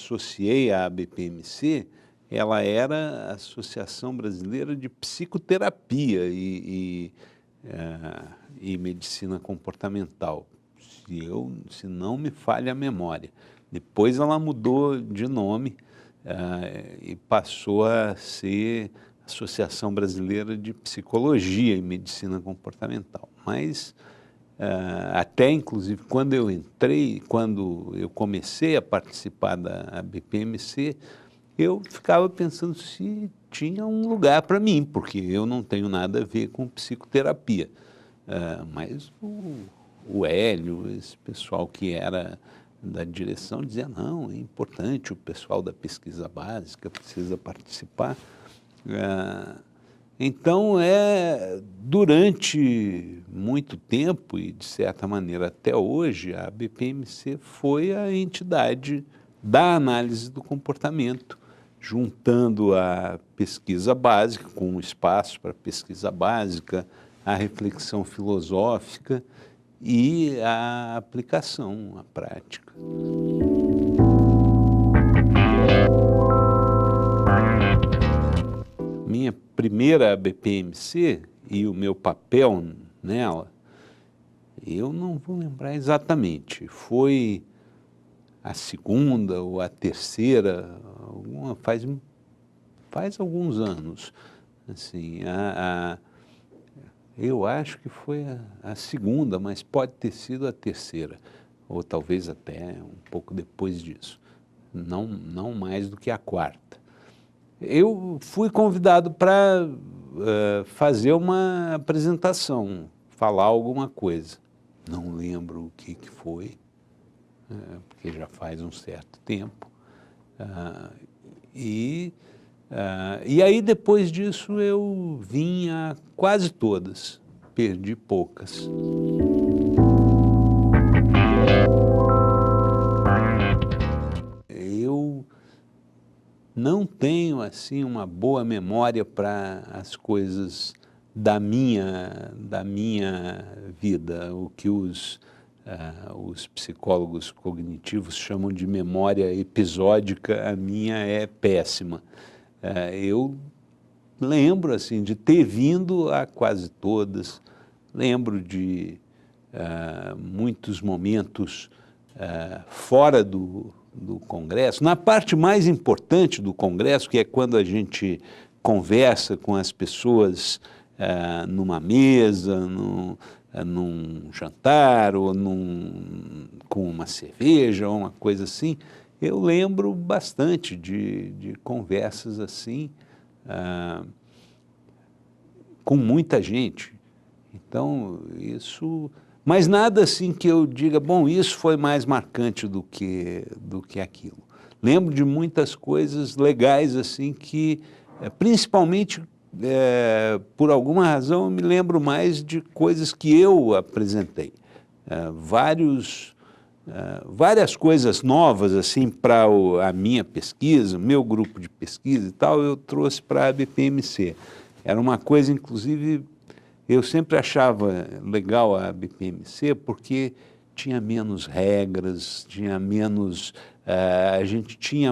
associei à BPMC, ela era a Associação Brasileira de Psicoterapia e Medicina Comportamental, se não me falha a memória. Depois ela mudou de nome e passou a ser Associação Brasileira de Psicologia e Medicina Comportamental. Mas até inclusive quando eu comecei a participar da BPMC, eu ficava pensando se tinha um lugar para mim, porque eu não tenho nada a ver com psicoterapia. Mas o Hélio, esse pessoal que era da direção, dizia, não, é importante, o pessoal da pesquisa básica precisa participar. Então, durante muito tempo, e de certa maneira até hoje, a BPMC foi a entidade da análise do comportamento, juntando a pesquisa básica, com espaço para pesquisa básica, a reflexão filosófica e a aplicação, a prática. Minha primeira BPMC e o meu papel nela, eu não vou lembrar exatamente, foi a segunda ou a terceira, faz alguns anos, assim, eu acho que foi a segunda, mas pode ter sido a terceira, ou talvez até um pouco depois disso, não mais do que a quarta. Eu fui convidado para fazer uma apresentação, falar alguma coisa. Não lembro o que foi, porque já faz um certo tempo. E aí, depois disso, eu vim a quase todas, perdi poucas. Eu não tenho, assim, uma boa memória para as coisas da minha vida, o que os psicólogos cognitivos chamam de memória episódica, a minha é péssima. Eu lembro, assim, de ter vindo a quase todas, lembro de muitos momentos fora do Congresso, na parte mais importante do Congresso, que é quando a gente conversa com as pessoas numa mesa, num jantar, ou com uma cerveja, ou uma coisa assim, eu lembro bastante de conversas assim, com muita gente. Então, isso... Mas nada assim que eu diga, bom, isso foi mais marcante do que aquilo. Lembro de muitas coisas legais assim que, principalmente, por alguma razão, eu me lembro mais de coisas que eu apresentei. Várias coisas novas assim para a minha pesquisa, meu grupo de pesquisa e tal, eu trouxe para a BPMC. Era uma coisa, inclusive, eu sempre achava legal a BPMC porque tinha menos regras, tinha menos... a gente tinha,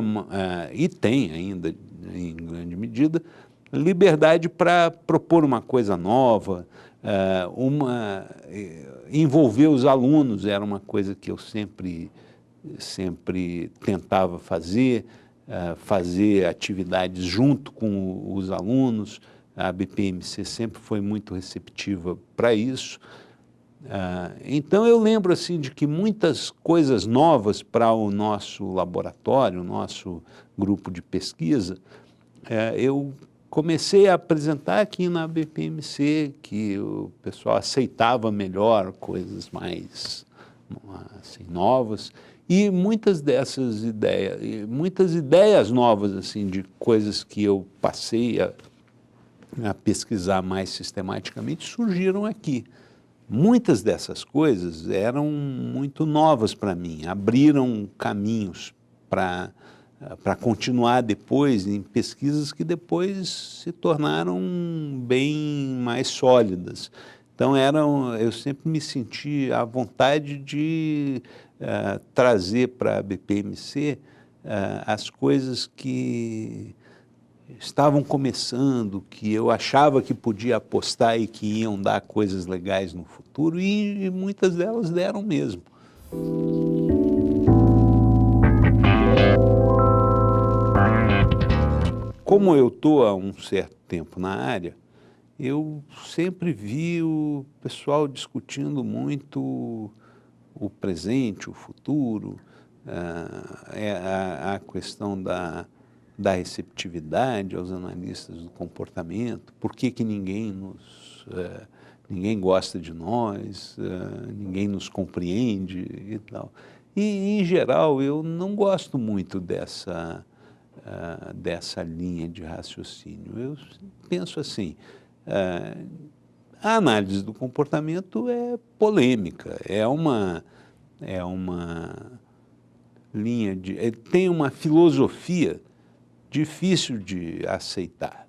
e tem ainda, em grande medida, liberdade para propor uma coisa nova, envolver os alunos era uma coisa que eu sempre tentava fazer, fazer atividades junto com os alunos. A BPMC sempre foi muito receptiva para isso. Então, eu lembro assim, de que muitas coisas novas para o nosso laboratório, o nosso grupo de pesquisa, eu comecei a apresentar aqui na BPMC, que o pessoal aceitava melhor coisas mais assim, novas, e muitas dessas muitas ideias novas assim, de coisas que eu passei a pesquisar mais sistematicamente, surgiram aqui. Muitas dessas coisas eram muito novas para mim, abriram caminhos para continuar depois em pesquisas que depois se tornaram bem mais sólidas. Então, eu sempre me senti à vontade de trazer para a BPMC as coisas que estavam começando, que eu achava que podia apostar e que iam dar coisas legais no futuro, e muitas delas deram mesmo. Como eu estou há um certo tempo na área, eu sempre vi o pessoal discutindo muito o presente, o futuro, a questão da receptividade aos analistas do comportamento, por que que ninguém gosta de nós, ninguém nos compreende e tal. E, em geral, eu não gosto muito dessa linha de raciocínio. Eu penso assim, a análise do comportamento é polêmica, é uma linha tem uma filosofia difícil de aceitar.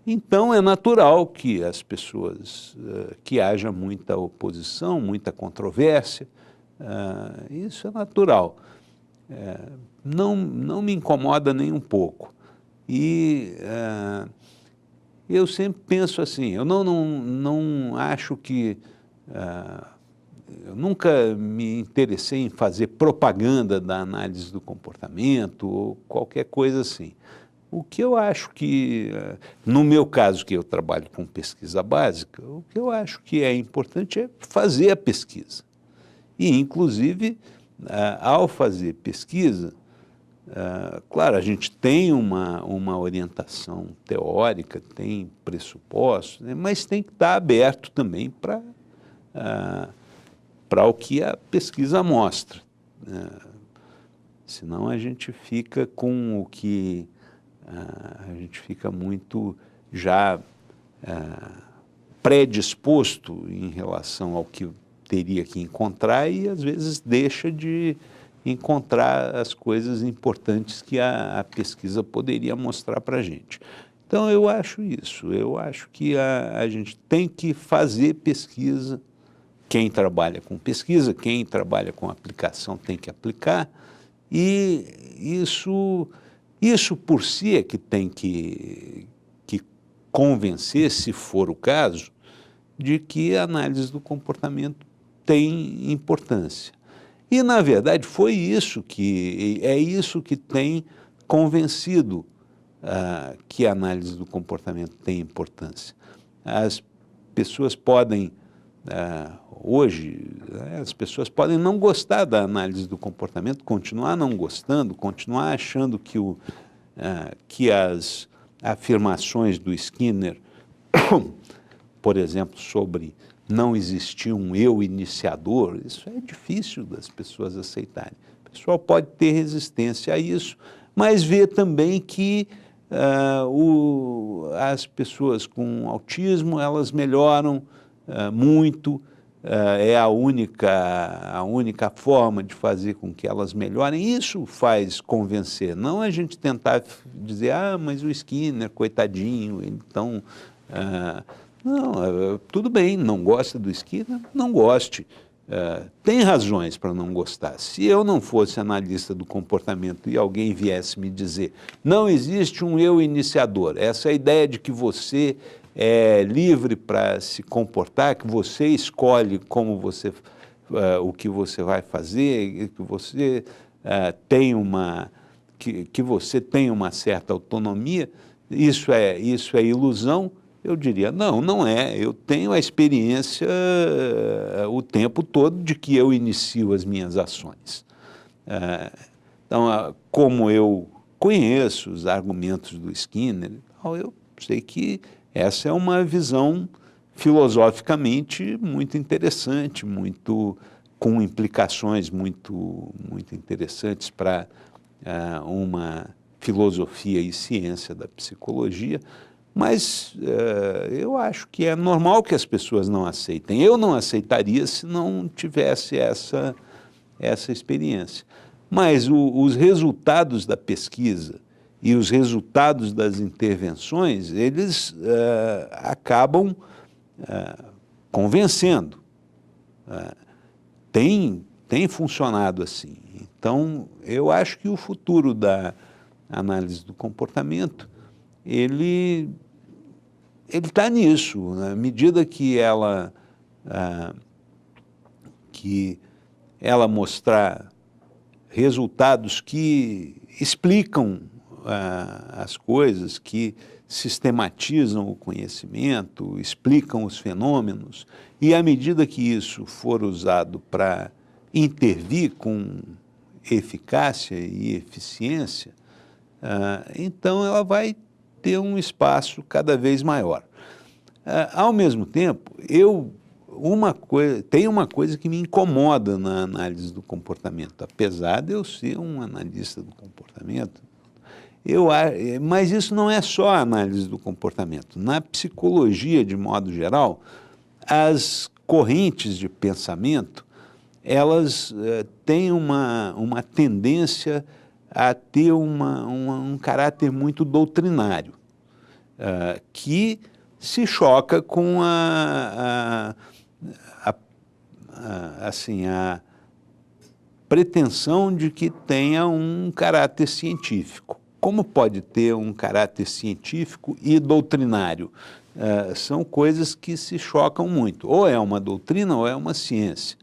Então, é natural que as pessoas, que haja muita oposição, muita controvérsia, isso é natural. Não me incomoda nem um pouco. E eu sempre penso assim, eu não acho que... eu nunca me interessei em fazer propaganda da análise do comportamento ou qualquer coisa assim. O que eu acho que, no meu caso, que eu trabalho com pesquisa básica, o que eu acho que é importante é fazer a pesquisa. E, inclusive, ao fazer pesquisa, claro, a gente tem uma orientação teórica, tem pressupostos, né, mas tem que estar aberto também para o que a pesquisa mostra. Senão a gente fica com o que... a gente fica muito já predisposto em relação ao que teria que encontrar e, às vezes, deixa de encontrar as coisas importantes que a pesquisa poderia mostrar para a gente. Então, eu acho isso. Eu acho que a gente tem que fazer pesquisa. Quem trabalha com pesquisa, quem trabalha com aplicação tem que aplicar, e isso por si é que tem que convencer, se for o caso, de que a análise do comportamento tem importância. E, na verdade, é isso que tem convencido que a análise do comportamento tem importância. As pessoas podem... hoje, as pessoas podem não gostar da análise do comportamento, continuar não gostando, continuar achando que as afirmações do Skinner, por exemplo, sobre não existir um eu iniciador, isso é difícil das pessoas aceitarem. O pessoal pode ter resistência a isso, mas vê também que as pessoas com autismo, elas melhoram muito, é a única forma de fazer com que elas melhorem. Isso faz convencer, não a gente tentar dizer, mas o Skinner, coitadinho, então... não, tudo bem, não gosta do Skinner, não goste. Tem razões para não gostar. Se eu não fosse analista do comportamento e alguém viesse me dizer, não existe um eu iniciador, essa ideia de que você é livre para se comportar, que você escolhe como o que você vai fazer, que você que você tem uma certa autonomia, isso é ilusão. Eu diria, não é, eu tenho a experiência o tempo todo de que eu inicio as minhas ações. Então, como eu conheço os argumentos do Skinner, eu sei que essa é uma visão filosoficamente muito interessante, com implicações muito interessantes para uma filosofia e ciência da psicologia, mas eu acho que é normal que as pessoas não aceitem. Eu não aceitaria se não tivesse essa experiência. Mas os resultados da pesquisa e os resultados das intervenções, eles acabam convencendo. Tem funcionado assim. Então, eu acho que o futuro da análise do comportamento, ele está nisso, na medida que ela mostrar resultados que explicam as coisas, que sistematizam o conhecimento, explicam os fenômenos, e à medida que isso for usado para intervir com eficácia e eficiência, então ela vai ter um espaço cada vez maior. Ao mesmo tempo, tem uma coisa que me incomoda na análise do comportamento, apesar de eu ser um analista do comportamento, mas isso não é só a análise do comportamento. Na psicologia, de modo geral, as correntes de pensamento, elas têm uma tendência a ter um caráter muito doutrinário, que se choca com assim, a pretensão de que tenha um caráter científico. Como pode ter um caráter científico e doutrinário? São coisas que se chocam muito. Ou é uma doutrina ou é uma ciência.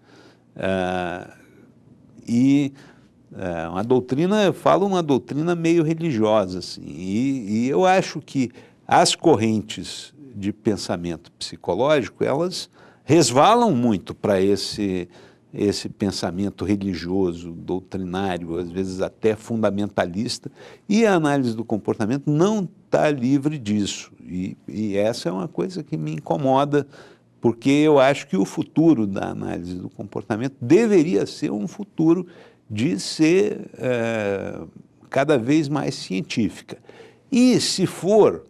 Uma doutrina, eu falo uma doutrina meio religiosa, assim, e eu acho que as correntes de pensamento psicológico, elas resvalam muito para esse pensamento religioso, doutrinário, às vezes até fundamentalista, e a análise do comportamento não está livre disso. E essa é uma coisa que me incomoda, porque eu acho que o futuro da análise do comportamento deveria ser um futuro de ser cada vez mais científica. E se for,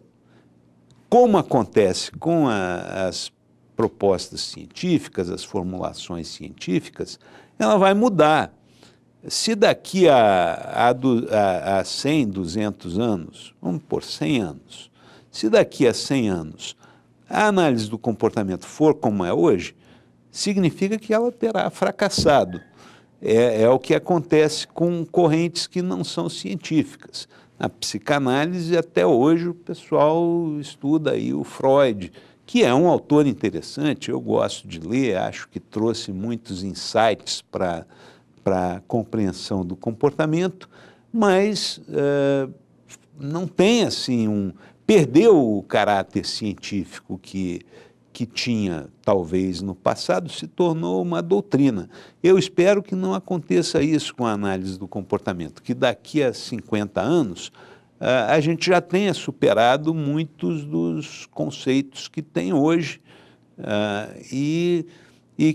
como acontece com as propostas científicas, as formulações científicas, ela vai mudar. Se daqui a 100, 200 anos, vamos por 100 anos, se daqui a 100 anos a análise do comportamento for como é hoje, significa que ela terá fracassado. É o que acontece com correntes que não são científicas. Na psicanálise, até hoje, o pessoal estuda aí o Freud, que é um autor interessante, eu gosto de ler, acho que trouxe muitos insights para a compreensão do comportamento, mas não tem assim perdeu o caráter científico que tinha, talvez, no passado, se tornou uma doutrina. Eu espero que não aconteça isso com a análise do comportamento, que daqui a 50 anos a gente já tenha superado muitos dos conceitos que tem hoje e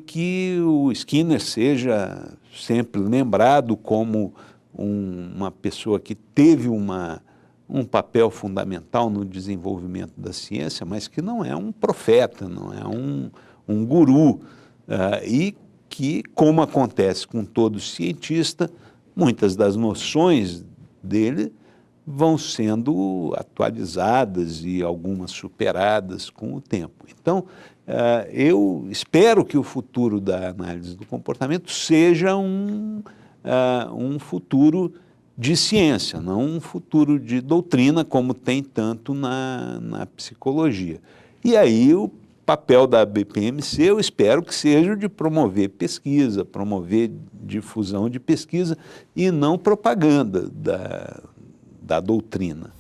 que o Skinner seja sempre lembrado como uma pessoa que teve um papel fundamental no desenvolvimento da ciência, mas que não é um profeta, não é um guru, e que, como acontece com todo cientista, muitas das noções dele vão sendo atualizadas e algumas superadas com o tempo. Então, eu espero que o futuro da análise do comportamento seja um futuro de ciência, não um futuro de doutrina, como tem tanto na psicologia. E aí o papel da BPMC, eu espero que seja o de promover pesquisa, promover difusão de pesquisa e não propaganda da doutrina.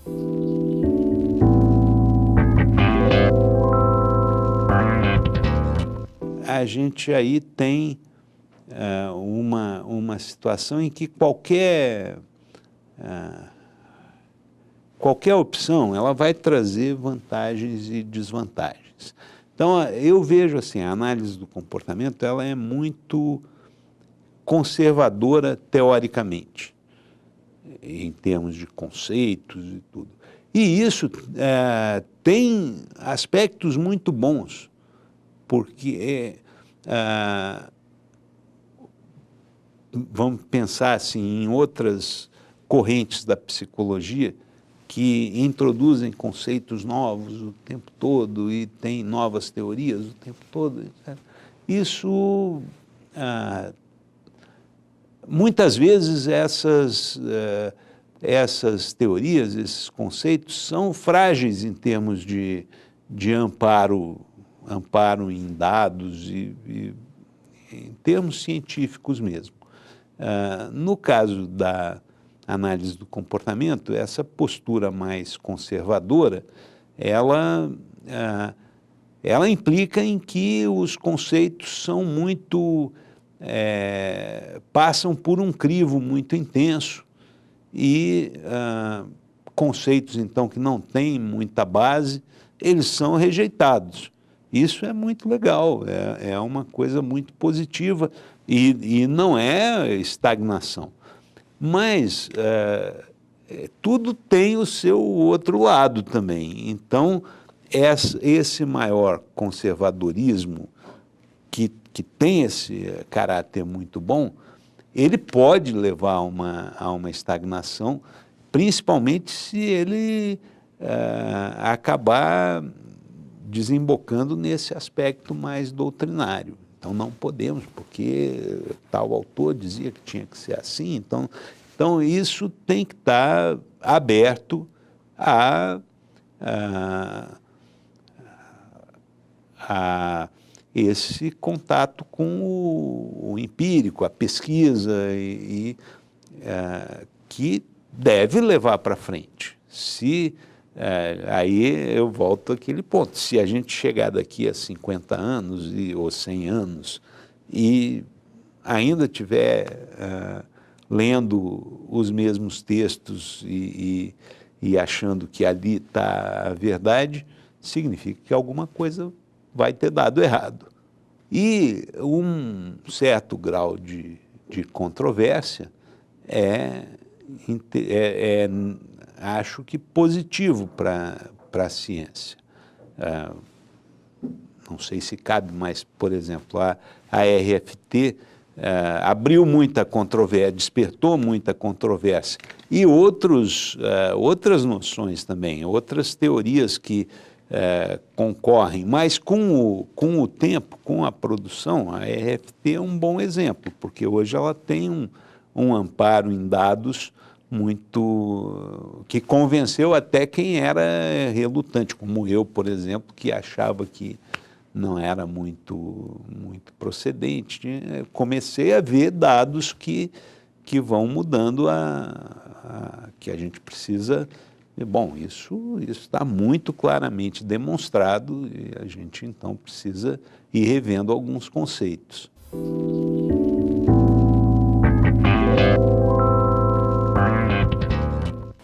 A gente aí tem uma situação em que qualquer opção ela vai trazer vantagens e desvantagens. Então, eu vejo assim, a análise do comportamento ela é muito conservadora teoricamente, em termos de conceitos e tudo. E isso tem aspectos muito bons, porque vamos pensar assim, em outras correntes da psicologia que introduzem conceitos novos o tempo todo e tem novas teorias o tempo todo, etc. Isso muitas vezes essas teorias, esses conceitos são frágeis em termos de amparo em dados e em termos científicos mesmo. No caso da análise do comportamento, essa postura mais conservadora, ela implica em que os conceitos são muito, passam por um crivo muito intenso e conceitos, então, que não têm muita base, eles são rejeitados. Isso é muito legal, é uma coisa muito positiva e não é estagnação. Mas tudo tem o seu outro lado também. Então, esse maior conservadorismo que tem esse caráter muito bom, ele pode levar a uma estagnação, principalmente se ele acabar desembocando nesse aspecto mais doutrinário. Então, não podemos, porque tal autor dizia que tinha que ser assim. Então isso tem que estar aberto a esse contato com o empírico, a pesquisa, que deve levar para frente. Aí eu volto àquele ponto, se a gente chegar daqui a 50 anos ou 100 anos e ainda estiver lendo os mesmos textos e achando que ali está a verdade, significa que alguma coisa vai ter dado errado. E um certo grau de controvérsia acho que positivo para a ciência. Não sei se cabe, mas, por exemplo, a RFT abriu muita controvérsia, despertou muita controvérsia. E outras noções também, outras teorias que concorrem, mas com o tempo, com a produção, a RFT é um bom exemplo, porque hoje ela tem um amparo em dados que convenceu até quem era relutante, como eu, por exemplo, que achava que não era muito procedente. Comecei a ver dados que vão mudando, que a gente precisa. Bom, isso está muito claramente demonstrado e a gente, então, precisa ir revendo alguns conceitos.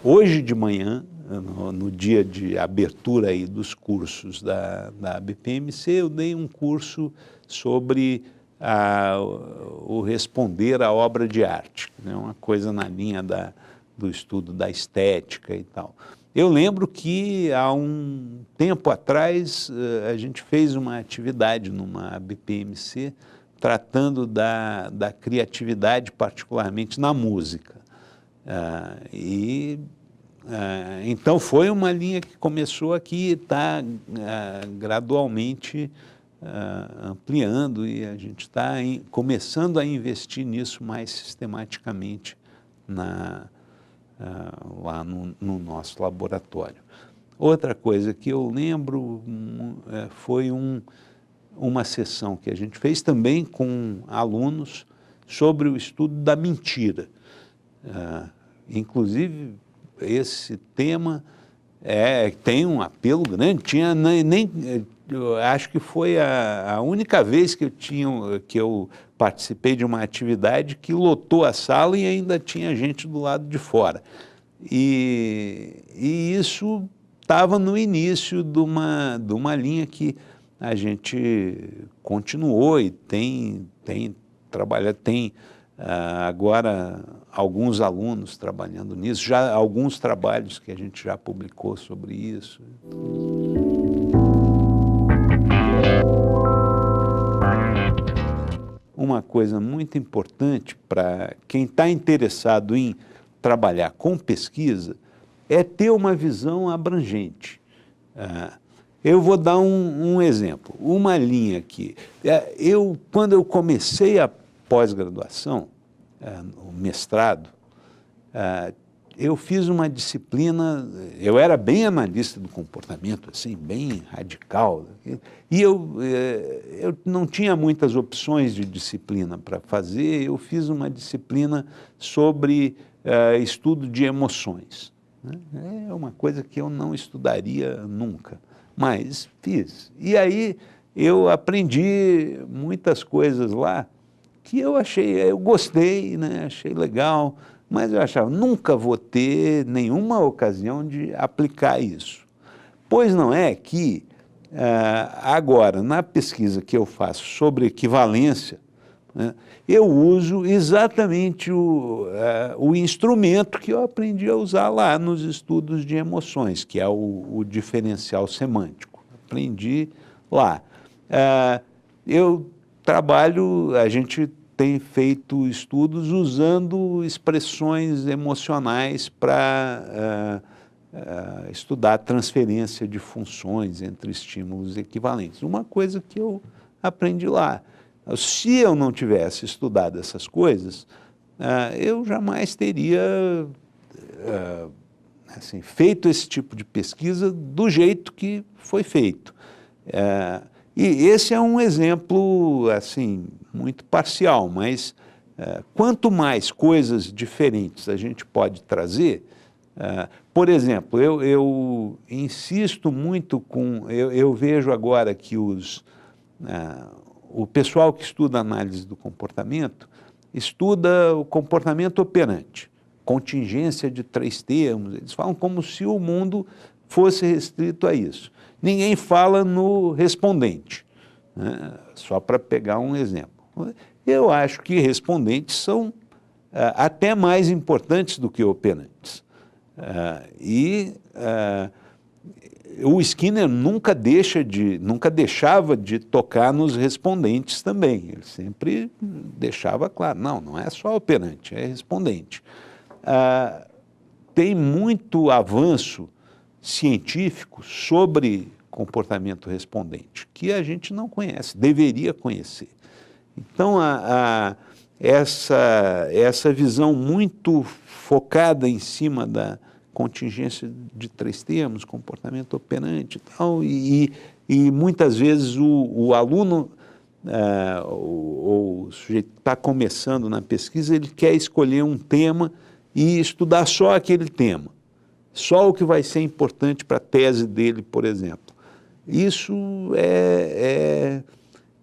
Hoje de manhã, no dia de abertura aí dos cursos da BPMC, eu dei um curso sobre o responder à obra de arte, né? Uma coisa na linha do estudo da estética e tal. Eu lembro que há um tempo atrás a gente fez uma atividade numa BPMC tratando da criatividade, particularmente na música. Então foi uma linha que começou aqui e está gradualmente ampliando e a gente está começando a investir nisso mais sistematicamente lá no nosso laboratório. Outra coisa que eu lembro foi uma sessão que a gente fez também com alunos sobre o estudo da mentira. Inclusive, esse tema tem um apelo grande, eu acho que foi a única vez que eu participei de uma atividade que lotou a sala e ainda tinha gente do lado de fora. E isso estava no início de uma linha que a gente continuou e tem trabalhado, tem agora alguns alunos trabalhando nisso, já alguns trabalhos que a gente já publicou sobre isso. Uma coisa muito importante para quem está interessado em trabalhar com pesquisa é ter uma visão abrangente. Eu vou dar um exemplo, uma linha aqui. Quando eu comecei a pós-graduação, o mestrado, eu fiz uma disciplina, eu era bem analista do comportamento, assim, bem radical, e eu não tinha muitas opções de disciplina para fazer, eu fiz uma disciplina sobre estudo de emoções. É uma coisa que eu não estudaria nunca, mas fiz. E aí eu aprendi muitas coisas lá que eu gostei, né? Achei legal, mas eu achava, nunca vou ter nenhuma ocasião de aplicar isso. Pois não é que, agora, na pesquisa que eu faço sobre equivalência, né, eu uso exatamente o instrumento que eu aprendi a usar lá nos estudos de emoções, que é o diferencial semântico. Aprendi lá. Eu trabalho, a gente tem feito estudos usando expressões emocionais para estudar a transferência de funções entre estímulos equivalentes. Uma coisa que eu aprendi lá. Se eu não tivesse estudado essas coisas, eu jamais teria assim, feito esse tipo de pesquisa do jeito que foi feito. E esse é um exemplo assim, muito parcial, mas quanto mais coisas diferentes a gente pode trazer, por exemplo, eu insisto muito eu vejo agora que o pessoal que estuda análise do comportamento estuda o comportamento operante, contingência de 3 termos, eles falam como se o mundo fosse restrito a isso. Ninguém fala no respondente, né? Só para pegar um exemplo. Eu acho que respondentes são até mais importantes do que operantes. O Skinner nunca deixava de tocar nos respondentes também. Ele sempre deixava claro, não é só operante, é respondente. Tem muito avanço científico sobre comportamento respondente, que a gente não conhece, deveria conhecer. Então, essa visão muito focada em cima da contingência de 3 termos, comportamento operante e tal, e muitas vezes o aluno, o sujeito que está começando na pesquisa, ele quer escolher um tema e estudar só aquele tema, só o que vai ser importante para a tese dele, por exemplo. Isso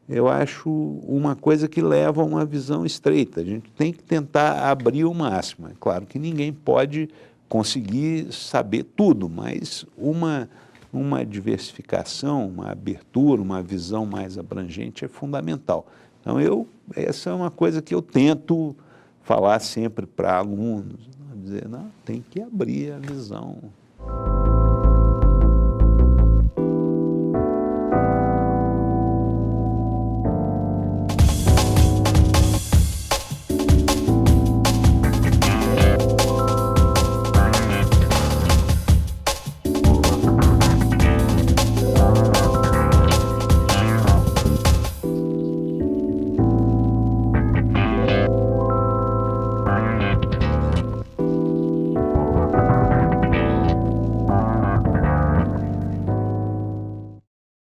eu acho uma coisa que leva a uma visão estreita. A gente tem que tentar abrir o máximo. É claro que ninguém pode conseguir saber tudo, mas uma diversificação, uma abertura, uma visão mais abrangente é fundamental. Então, essa é uma coisa que eu tento falar sempre para alunos, dizer, não, tem que abrir a visão.